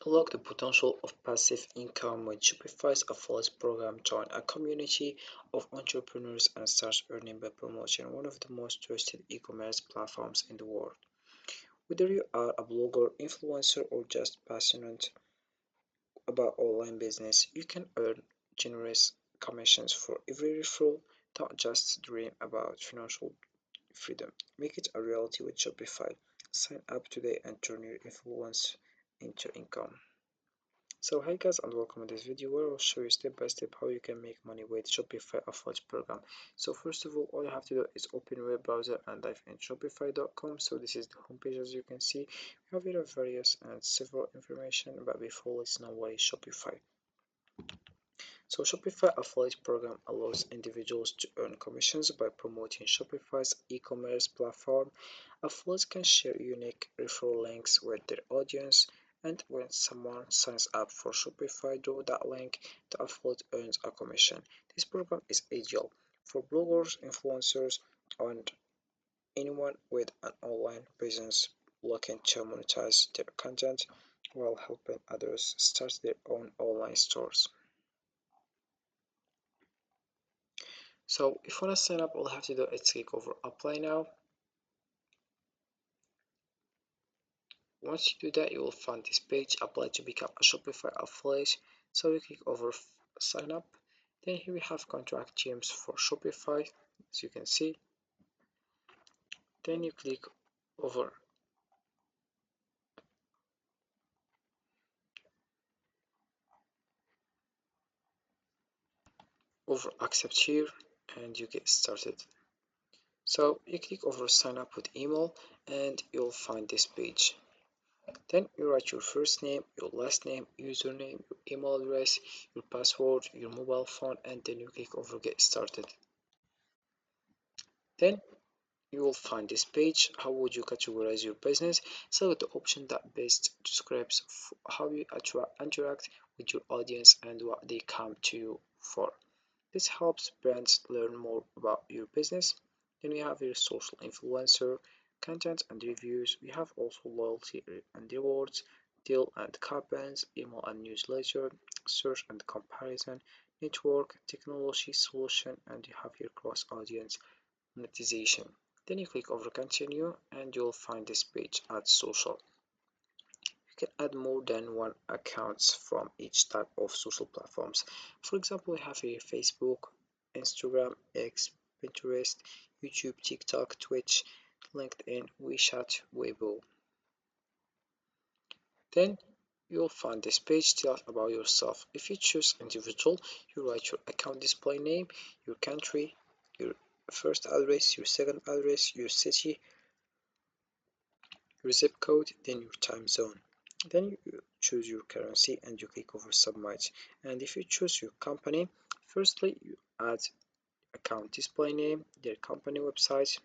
Unlock the potential of passive income with Shopify's affiliate program. Join a community of entrepreneurs and start earning by promoting one of the most trusted e-commerce platforms in the world. Whether you are a blogger, influencer, or just passionate about online business, you can earn generous commissions for every referral. Don't just dream about financial freedom. Make it a reality with Shopify. Sign up today and turn your influence into income. So hi guys and welcome to this video where I'll show you step by step how you can make money with Shopify affiliate program. So first of all you have to do is open your web browser and dive in shopify.com. So this is the homepage. As you can see, we have here various and several information, but before let's know what is Shopify. So Shopify affiliate program allows individuals to earn commissions by promoting Shopify's e-commerce platform. Affiliates can share unique referral links with their audience, and when someone signs up for Shopify through that link, the affiliate earns a commission. This program is ideal for bloggers, influencers, and anyone with an online business looking to monetize their content while helping others start their own online stores. So if you want to sign up, all you have to do is click over apply now. Once you do that, you will find this page, apply to become a Shopify affiliate. So you click over sign up. Then here we have contract terms for Shopify, as you can see. Then you click over accept here and you get started. So you click over sign up with email and you'll find this page. Then you write your first name, your last name, username, your email address, your password, your mobile phone, and then you click over get started. Then you will find this page. How would you categorize your business? Select the option that best describes how you interact with your audience and what they come to you for. This helps brands learn more about your business. Then we have your social influencer, content and reviews. We have also loyalty and rewards, deal and campaigns, email and newsletter, search and comparison, network, technology solution, and you have your cross audience monetization. Then you click over continue and you'll find this page add social. You can add more than one accounts from each type of social platforms. For example, we have here Facebook, Instagram, X, Pinterest, YouTube, TikTok, Twitch, LinkedIn, WeChat, Weibo. Then you'll find this page tells about yourself. If you choose individual, you write your account display name, your country, your first address, your second address, your city, your zip code, then your time zone. Then you choose your currency and you click over submit. And if you choose your company, firstly you add account display name, their company website,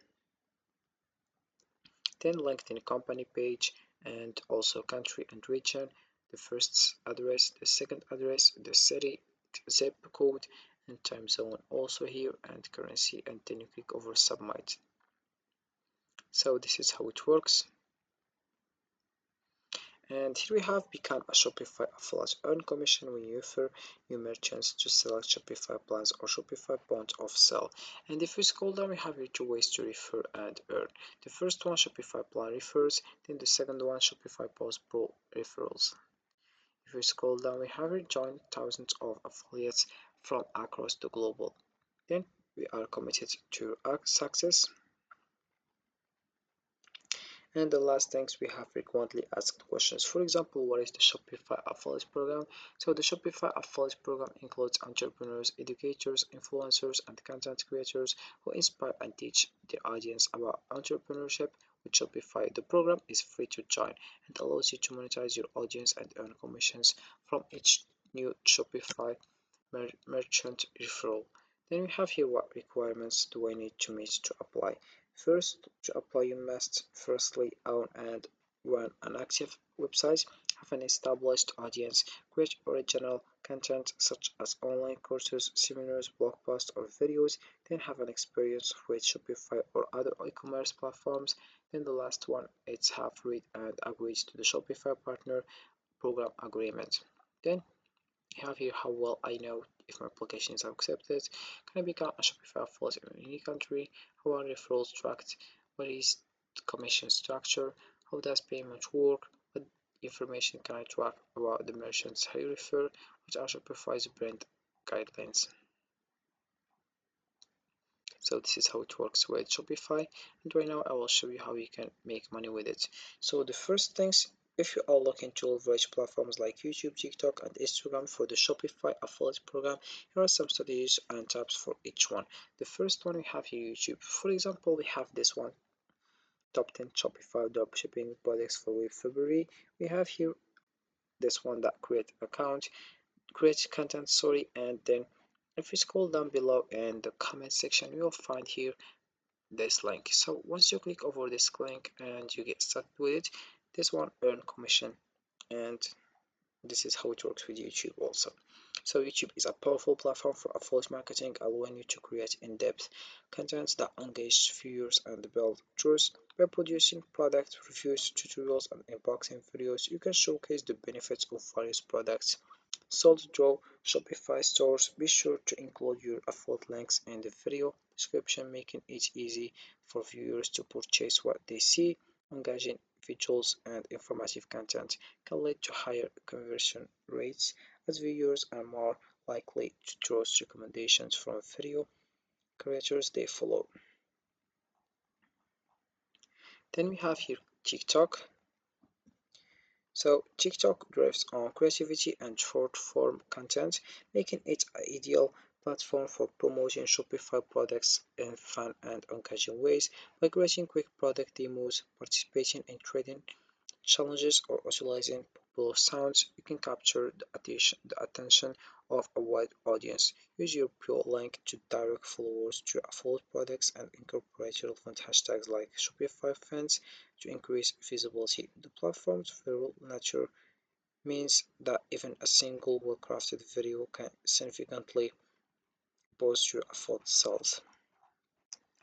then LinkedIn company page, and also country and region, the first address, the second address, the city, zip code, and time zone also here, and currency, and then you click over submit. So this is how it works. And here we have become a Shopify affiliate. Earn commission when you refer new merchants to select Shopify plans or Shopify points of sale. And if you scroll down, we have here two ways to refer and earn. The first one, Shopify plan refers, then the second one, Shopify Post Pro referrals. If you scroll down, we have here joined thousands of affiliates from across the globe. Then we are committed to success. And the last things, we have frequently asked questions. For example, what is the Shopify affiliate program? So the Shopify affiliate program includes entrepreneurs, educators, influencers, and content creators who inspire and teach their audience about entrepreneurship with Shopify. The program is free to join and allows you to monetize your audience and earn commissions from each new Shopify merchant referral. Then we have here what requirements do I need to meet to apply. First, to apply you must firstly own and run an active website, have an established audience, create original content such as online courses, seminars, blog posts, or videos, then have an experience with Shopify or other e-commerce platforms. Then the last one is have read and agreed to the Shopify partner program agreement. Then I have here how well I know if my applications are accepted. Can I become a Shopify affiliate in any country? How are referrals tracked? What is the commission structure? How does payment work? What information can I track about the merchants I refer? What are Shopify's brand guidelines? So this is how it works with Shopify, and right now I will show you how you can make money with it. So the first things, if you are looking to leverage platforms like YouTube, TikTok, and Instagram for the Shopify affiliate program, here are some strategies and tips for each one. The first one, we have here YouTube. For example, we have this one, top 10 Shopify dropshipping products for February. We have here this one, that create account, create content, sorry, and then if you scroll down below in the comment section, you will find here this link. So once you click over this link and you get started with it, this one earn commission, and this is how it works with YouTube also. So YouTube is a powerful platform for affiliate marketing, allowing you to create in-depth content that engage viewers and build trust. By producing product reviews, tutorials, and unboxing videos, you can showcase the benefits of various products sold through Shopify stores. Be sure to include your affiliate links in the video description, making it easy for viewers to purchase what they see. Engaging visuals and informative content can lead to higher conversion rates, as viewers are more likely to trust recommendations from video creators they follow. Then we have here TikTok. So TikTok thrives on creativity and short-form content, making it an ideal platform for promoting Shopify products in fun and engaging ways. By creating quick product demos, participating in trading challenges, or utilizing popular sounds, you can capture the attention of a wide audience. Use your pure link to direct followers to affiliate products and incorporate relevant hashtags like Shopify fans to increase visibility. The platform's viral nature means that even a single well-crafted video can significantly boost your affiliate sales.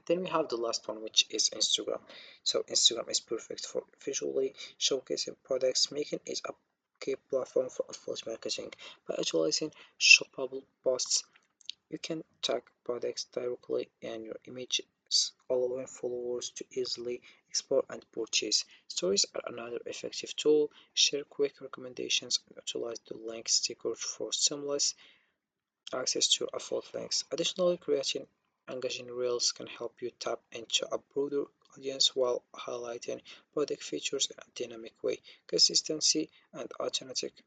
Then we have the last one, which is Instagram. So Instagram is perfect for visually showcasing products, making it a key platform for affiliate marketing. By utilizing shoppable posts, you can tag products directly in your images, allowing followers to easily explore and purchase. Stories are another effective tool. Share quick recommendations and utilize the link stickers for seamless access to affiliate links. Additionally, creating engaging reels can help you tap into a broader audience while highlighting product features in a dynamic way. Consistency and authentic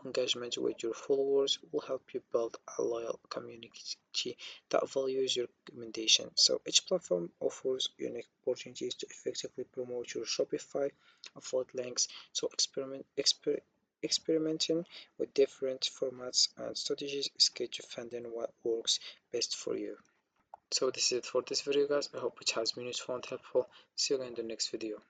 engagement with your followers will help you build a loyal community that values your recommendation. So each platform offers unique opportunities to effectively promote your Shopify affiliate links. So experimenting with different formats and strategies is key to finding what works best for you. So this is it for this video, guys. I hope it has been useful and helpful. See you again in the next video.